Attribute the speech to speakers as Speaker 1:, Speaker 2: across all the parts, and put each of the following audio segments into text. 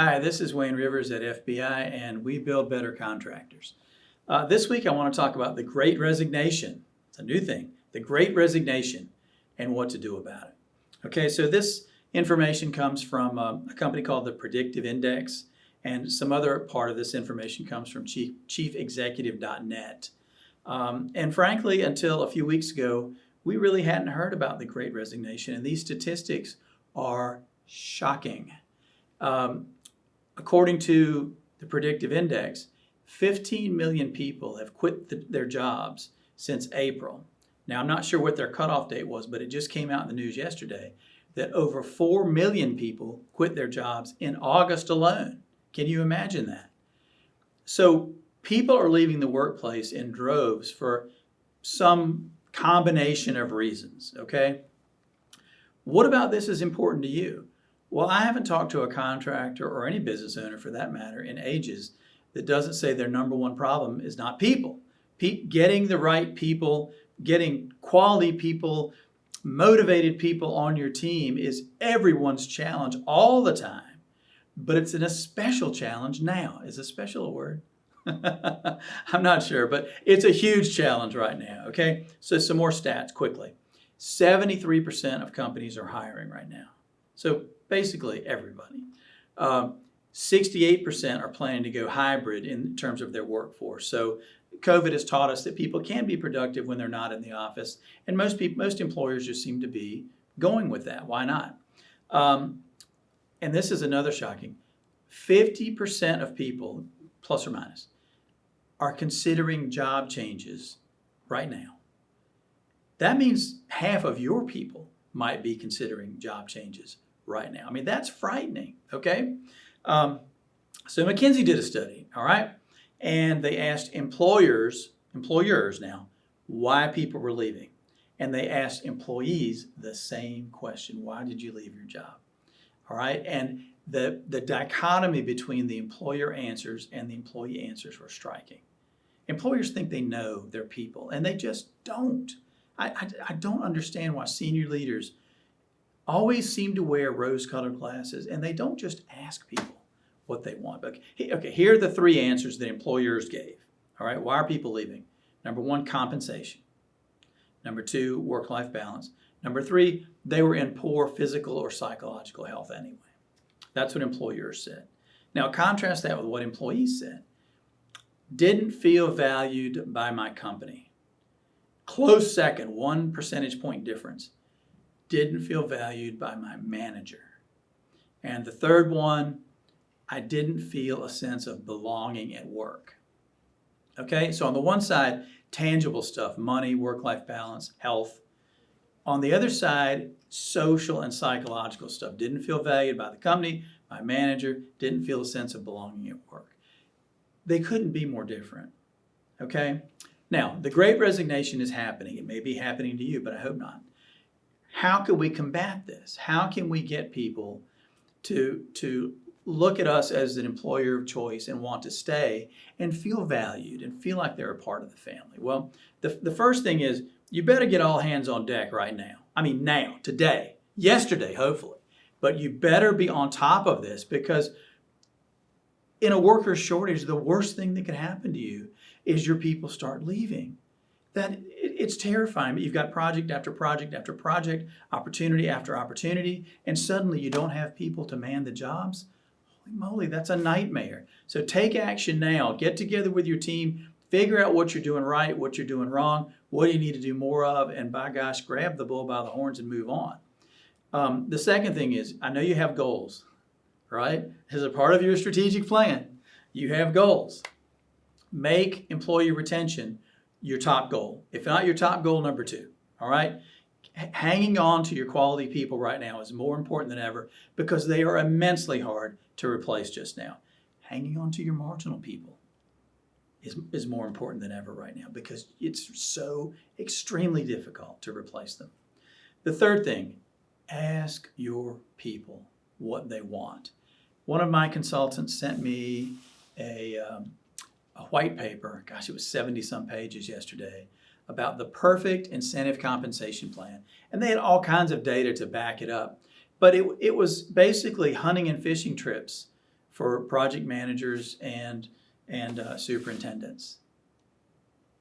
Speaker 1: Hi, this is Wayne Rivers at FBI, and we build better contractors. This week I want to talk about the Great Resignation. It's a new thing, the Great Resignation, and what to do about it. Okay, so this information comes from a company called the Predictive Index, and some other part of this information comes from chiefexecutive.net. And frankly, until a few weeks ago, we really hadn't heard about the Great Resignation, and these statistics are shocking. According to the Predictive Index, 15 million people have quit their jobs since April. Now, I'm not sure what their cutoff date was, but it just came out in the news yesterday that over 4 million people quit their jobs in August alone. Can you imagine that? So people are leaving the workplace in droves for some combination of reasons, okay? What about this is important to you? Well, I haven't talked to a contractor or any business owner for that matter in ages that doesn't say their number one problem is not people. Getting the right people, getting quality people, motivated people on your team is everyone's challenge all the time. But it's a special challenge now. Is a special a word? I'm not sure, but it's a huge challenge right now, okay? So some more stats quickly. 73% of companies are hiring right now. So basically everybody. 68% are planning to go hybrid in terms of their workforce. So COVID has taught us that people can be productive when they're not in the office, and most employers just seem to be going with that. Why not? And this is another shocking. 50% of people, plus or minus, are considering job changes right now. That means half of your people might be considering job changes right now. I mean, that's frightening, okay? So McKinsey did a study, all right? And they asked employers now, why people were leaving. And they asked employees the same question, why did you leave your job? All right, and the dichotomy between the employer answers and the employee answers were striking. Employers think they know their people, and they just don't. I don't understand why senior leaders always seem to wear rose-colored glasses, and they don't just ask people what they want. Okay, here are the three answers that employers gave. All right, why are people leaving? Number one, compensation. Number two, work-life balance. Number three, they were in poor physical or psychological health anyway. That's what employers said. Now contrast that with what employees said. Didn't feel valued by my company. Close second, 1 percentage point difference. Didn't feel valued by my manager. And the third one, I didn't feel a sense of belonging at work. Okay, so on the one side, tangible stuff, money, work-life balance, health. On the other side, social and psychological stuff. Didn't feel valued by the company, my manager, didn't feel a sense of belonging at work. They couldn't be more different, okay? Now, the Great Resignation is happening. It may be happening to you, but I hope not. How can we combat this? How can we get people to look at us as an employer of choice and want to stay and feel valued and feel like they're a part of the family? Well, the first thing is you better get all hands on deck right now. I mean now, today, yesterday, hopefully. But you better be on top of this because in a worker shortage, the worst thing that could happen to you is your people start leaving. It's terrifying, but you've got project after project after project, opportunity after opportunity, and suddenly you don't have people to man the jobs. Holy moly, that's a nightmare. So take action now. Get together with your team, figure out what you're doing right, what you're doing wrong, what do you need to do more of, and by gosh, grab the bull by the horns and move on. The second thing is, I know you have goals, right? As a part of your strategic plan, you have goals. Make employee retention your top goal. If not your top goal, number two, all right? Hanging on to your quality people right now is more important than ever because they are immensely hard to replace just now. Hanging on to your marginal people is more important than ever right now because it's so extremely difficult to replace them. The third thing, ask your people what they want. One of my consultants sent me a white paper, gosh, it was 70-some pages yesterday, about the perfect incentive compensation plan. And they had all kinds of data to back it up. But it was basically hunting and fishing trips for project managers and superintendents.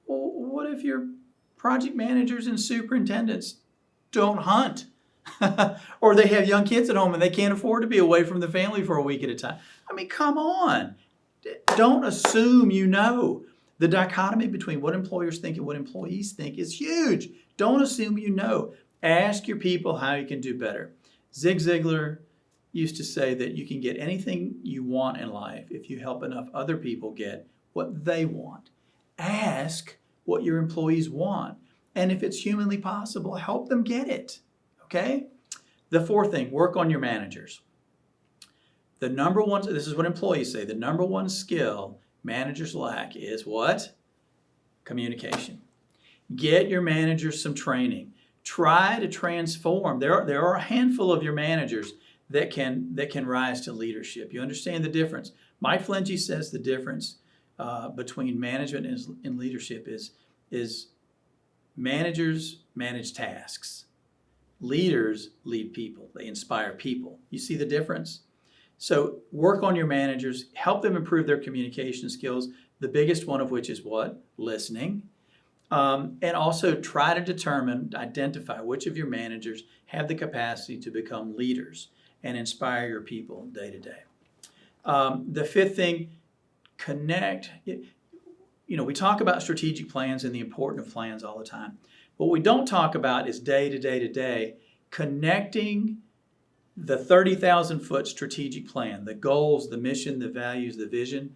Speaker 1: Well, what if your project managers and superintendents don't hunt? Or they have young kids at home and they can't afford to be away from the family for a week at a time. I mean, come on. Don't assume you know. The dichotomy between what employers think and what employees think is huge. Don't assume you know. Ask your people how you can do better. Zig Ziglar used to say that you can get anything you want in life if you help enough other people get what they want. Ask what your employees want. And if it's humanly possible, help them get it. Okay? The fourth thing, work on your managers. The number one, this is what employees say, the number one skill managers lack is what? Communication. Get your managers some training. Try to transform. There are a handful of your managers that can rise to leadership. You understand the difference. Mike Flingy says the difference between management and leadership is managers manage tasks. Leaders lead people. They inspire people. You see the difference? So work on your managers. Help them improve their communication skills, the biggest one of which is what? Listening. And also try to identify which of your managers have the capacity to become leaders and inspire your people day to day. The fifth thing, connect. We talk about strategic plans and the importance of plans all the time. What we don't talk about is day to day to day, connecting the 30,000-foot strategic plan, the goals, the mission, the values, the vision,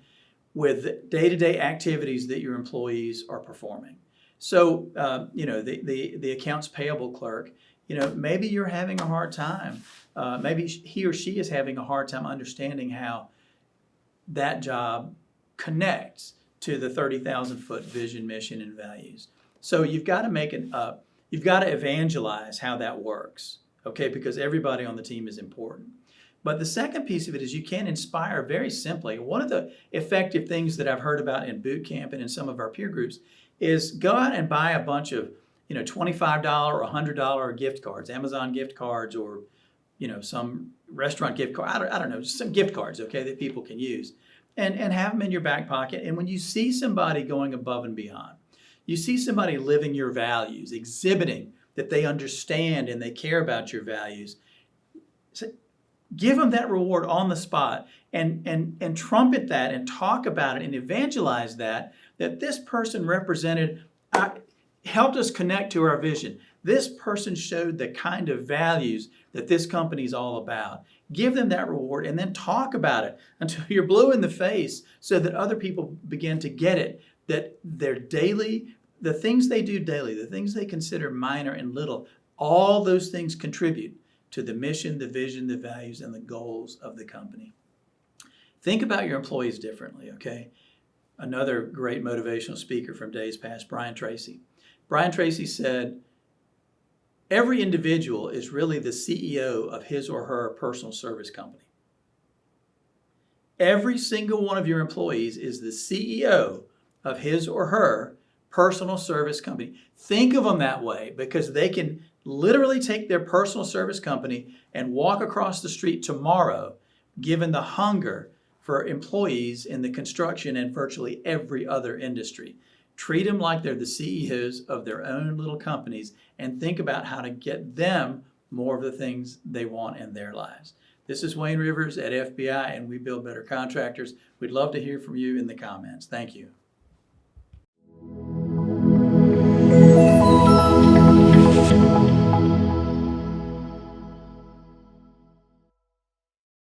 Speaker 1: with day-to-day activities that your employees are performing. So, the accounts payable clerk, maybe you're having a hard time. Maybe he or she is having a hard time understanding how that job connects to the 30,000-foot vision, mission, and values. So you've got to you've got to evangelize how that works, okay? Because everybody on the team is important. But the second piece of it is you can inspire very simply. One of the effective things that I've heard about in boot camp and in some of our peer groups is go out and buy a bunch of, $25 or $100 gift cards, Amazon gift cards, or, some restaurant gift card. I don't know, just some gift cards, okay, that people can use, and have them in your back pocket. And when you see somebody going above and beyond, you see somebody living your values, exhibiting that they understand and they care about your values, so give them that reward on the spot and trumpet that and talk about it and evangelize that this person represented, helped us connect to our vision. This person showed the kind of values that this company is all about. Give them that reward and then talk about it until you're blue in the face so that other people begin to get it, that the things they do daily, the things they consider minor and little, all those things contribute to the mission, the vision, the values, and the goals of the company. Think about your employees differently, okay? Another great motivational speaker from days past, Brian Tracy. Brian Tracy said, every individual is really the CEO of his or her personal service company. Every single one of your employees is the CEO of his or her personal service company. Think of them that way because they can literally take their personal service company and walk across the street tomorrow, given the hunger for employees in the construction and virtually every other industry. Treat them like they're the CEOs of their own little companies and think about how to get them more of the things they want in their lives. This is Wayne Rivers at FBI, and we build better contractors. We'd love to hear from you in the comments. Thank you.